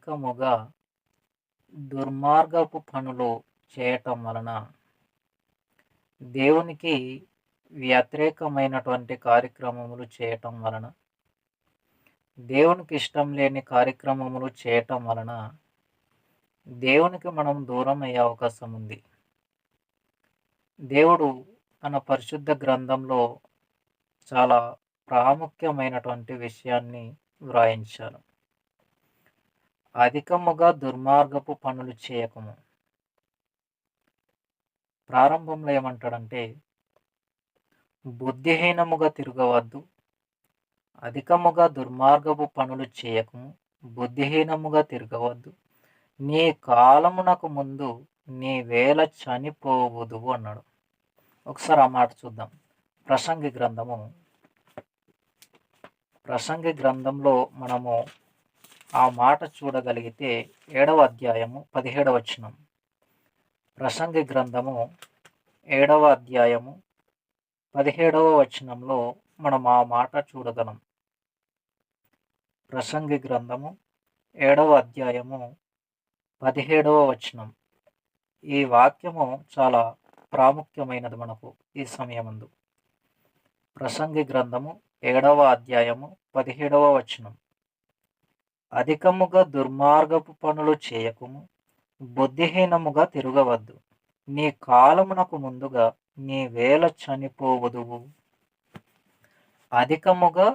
అధికముగా దుర్మార్గపు పనులు చేయటం వలన దేవునికి వ్యతిరేకమైనటువంటి కార్యక్రమములు చేయటం వలన, దేవునికి ఇష్టం లేని కార్యక్రమములు చేయటం వలన దేవునికి మనం దూరం అయ్యే అవకాశం ఉంది. దేవుడు తన పరిశుద్ధ గ్రంథంలో చాలా ప్రాముఖ్యమైనటువంటి విషయాన్ని వ్రాయించారు. అధికముగా దుర్మార్గపు పనులు చేయకము. ప్రారంభంలో ఏమంటాడంటే, బుద్ధిహీనముగా తిరగవద్దు, అధికముగా దుర్మార్గపు పనులు చేయకము, బుద్ధిహీనముగా తిరగవద్దు, నీ కాలమునకు ముందు నీ వేళ చనిపోవుదువు అన్నాడు. ఒకసారి ఆ మాట చూద్దాం. ప్రసంగి గ్రంథంలో మనము ఆ మాట చూడగలిగితే 7వ అధ్యాయము 17వ వచనం. ప్రసంగి గ్రంథము 7వ అధ్యాయము 17వ వచనంలో మనం ఆ మాట చూడగలం. ప్రసంగి గ్రంథము 7వ అధ్యాయము 17వ వచనం. ఈ వాక్యము చాలా ప్రాముఖ్యమైనది మనకు ఈ సమయమందు. ప్రసంగి గ్రంథము 7వ అధ్యాయము 17వ వచనం. అధికముగా దుర్మార్గపు పనులు చేయకుము, బుద్ధిహీనముగా తిరగవద్దు, నీ కాలమునకు ముందుగా నీ వేళ చనిపోవుదువు. అధికముగా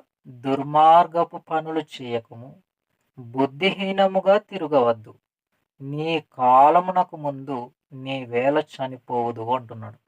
దుర్మార్గపు పనులు చేయకుము, బుద్ధిహీనముగా తిరగవద్దు, నీ కాలమునకు ముందు నీ వేళ చనిపోవుదువు అంటున్నాడు.